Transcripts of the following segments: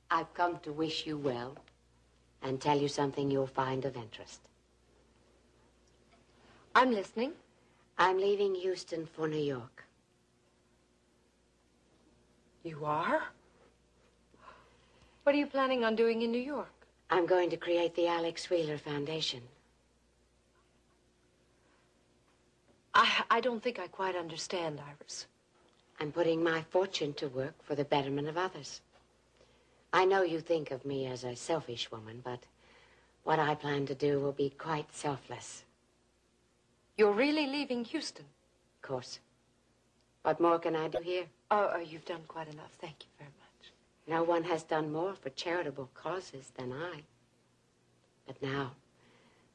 I've come to wish you well and tell you something you'll find of interest. I'm listening. I'm leaving Houston for New York. You are? What are you planning on doing in New York? I'm going to create the Alex Wheeler Foundation. I don't think I quite understand, Iris. I'm putting my fortune to work for the betterment of others. I know you think of me as a selfish woman, but what I plan to do will be quite selfless. You're really leaving Houston? Of course. What more can I do here? Oh, you've done quite enough. Thank you very much. No one has done more for charitable causes than I. But now,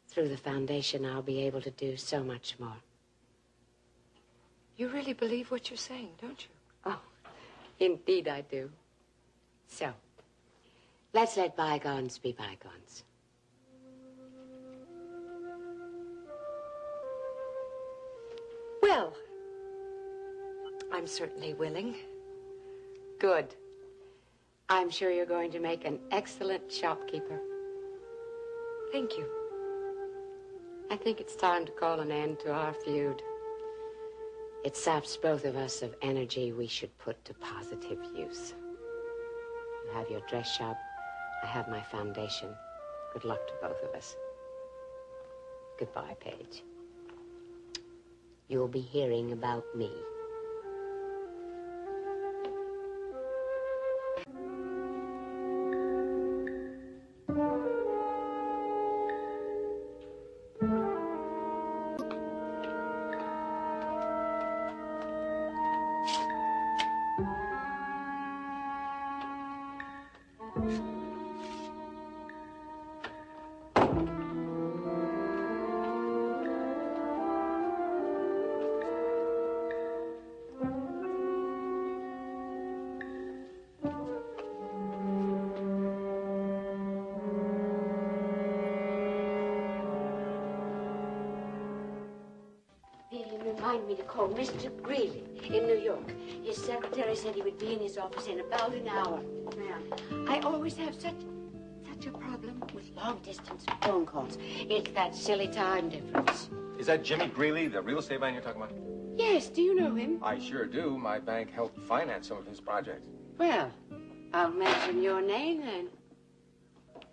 through the foundation, I'll be able to do so much more. You really believe what you're saying, don't you? Oh, indeed I do. So, let's let bygones be bygones. Well, I'm certainly willing. Good. I'm sure you're going to make an excellent shopkeeper. Thank you. I think it's time to call an end to our feud. It saps both of us of energy we should put to positive use. You have your dress shop. I have my foundation. Good luck to both of us. Goodbye, Paige. You'll be hearing about me. Remind me to call Mr. Greeley in New York. His secretary said he would be in his office in about an hour. Ma'am, I always have such a problem with long-distance phone calls. It's that silly time difference. Is that Jimmy Greeley, the real estate man you're talking about? Yes, do you know him? I sure do. My bank helped finance some of his projects. Well, I'll mention your name then.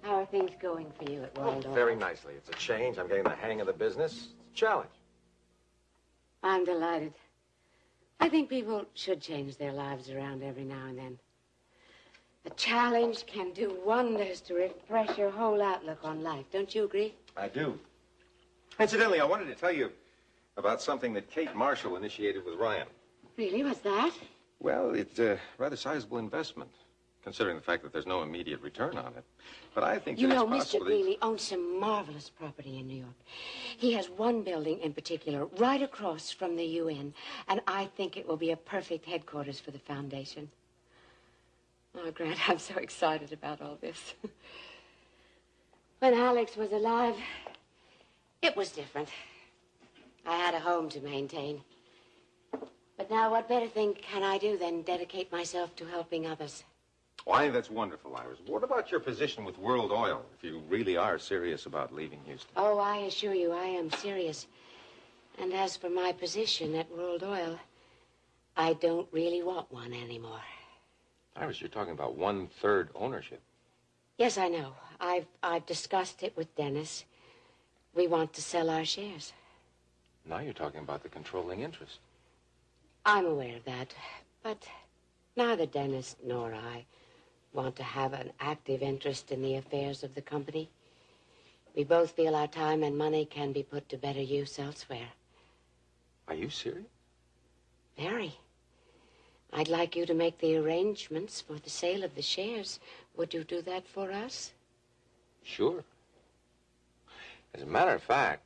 How are things going for you at World Oil? Very nicely. It's a change. I'm getting the hang of the business. It's a challenge. I'm delighted. I think people should change their lives around every now and then. A challenge can do wonders to refresh your whole outlook on life. Don't you agree? I do. Incidentally, I wanted to tell you about something that Kate Marshall initiated with Ryan. Really? What's that? Well, it's a rather sizable investment, considering the fact that there's no immediate return on it. But I think you that know, it's possible Mr. Greeley owns some marvelous property in New York. He has one building in particular right across from the UN, and I think it will be a perfect headquarters for the foundation. Oh, Grant, I'm so excited about all this. When Alex was alive, it was different. I had a home to maintain. But now what better thing can I do than dedicate myself to helping others? Well, I think that's wonderful, Iris. What about your position with World Oil, if you really are serious about leaving Houston? Oh, I assure you, I am serious. And as for my position at World Oil, I don't really want one anymore. Iris, you're talking about 1/3 ownership. Yes, I know. I've discussed it with Dennis. We want to sell our shares. Now you're talking about the controlling interest. I'm aware of that, but neither Dennis nor I want to have an active interest in the affairs of the company. We both feel our time and money can be put to better use elsewhere. Are you serious? Very. I'd like you to make the arrangements for the sale of the shares. Would you do that for us? Sure. As a matter of fact,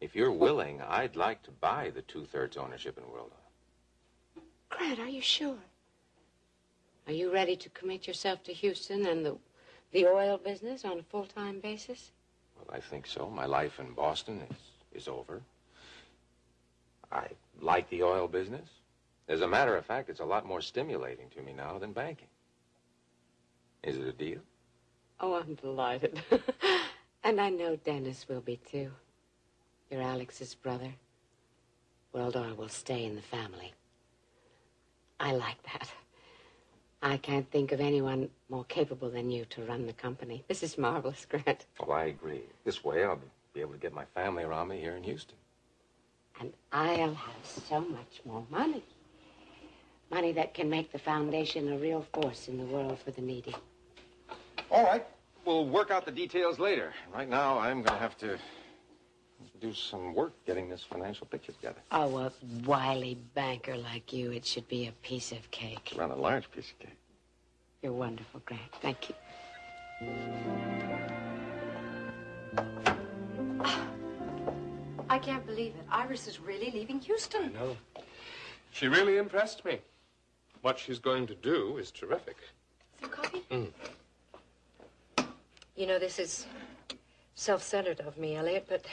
if you're willing, I'd like to buy the 2/3 ownership in World Oil. Grant, are you sure? Are you ready to commit yourself to Houston and the oil business on a full-time basis? Well, I think so. My life in Boston is over. I like the oil business. As a matter of fact, it's a lot more stimulating to me now than banking. Is it a deal? Oh, I'm delighted. And I know Dennis will be, too. You're Alex's brother. Waldor will stay in the family. I like that. I can't think of anyone more capable than you to run the company. This is marvelous, Grant. Oh, I agree. This way I'll be able to get my family around me here in Houston. And I'll have so much more money. Money that can make the foundation a real force in the world for the needy. All right. We'll work out the details later. Right now, I'm going to have to do some work getting this financial picture together. Oh, a wily banker like you, it should be a piece of cake. It's a rather large piece of cake. You're wonderful, Grant. Thank you. I can't believe it. Iris is really leaving Houston. No. She really impressed me. What she's going to do is terrific. Some coffee? Mm. You know, this is self-centered of me, Elliot, but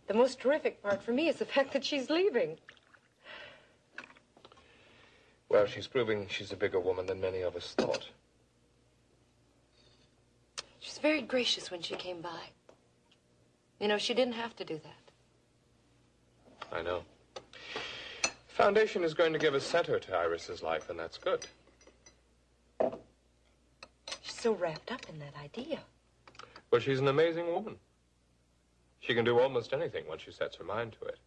the most terrific part for me is the fact that she's leaving. Well, she's proving she's a bigger woman than many of us thought. She's very gracious when she came by. You know, she didn't have to do that. I know. The foundation is going to give a center to Iris's life, and that's good. She's so wrapped up in that idea. Well, she's an amazing woman. She can do almost anything once she sets her mind to it.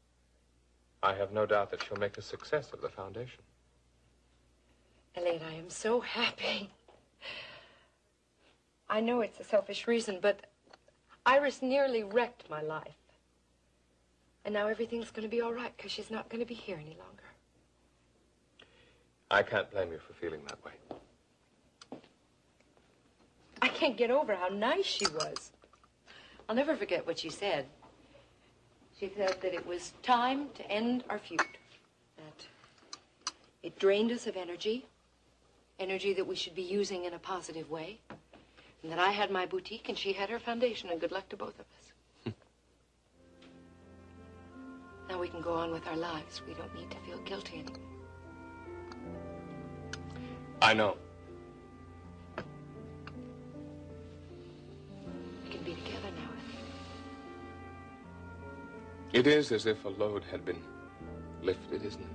I have no doubt that she'll make a success of the foundation. Elliot, I am so happy. I know it's a selfish reason, but Iris nearly wrecked my life. And now everything's going to be all right because she's not going to be here any longer. I can't blame you for feeling that way. I can't get over how nice she was. I'll never forget what she said. She said that it was time to end our feud. That it drained us of energy that we should be using in a positive way. And that I had my boutique and she had her foundation, and good luck to both of us. Now we can go on with our lives. We don't need to feel guilty anymore. I know. We can be together now. It is as if a load had been lifted, isn't it?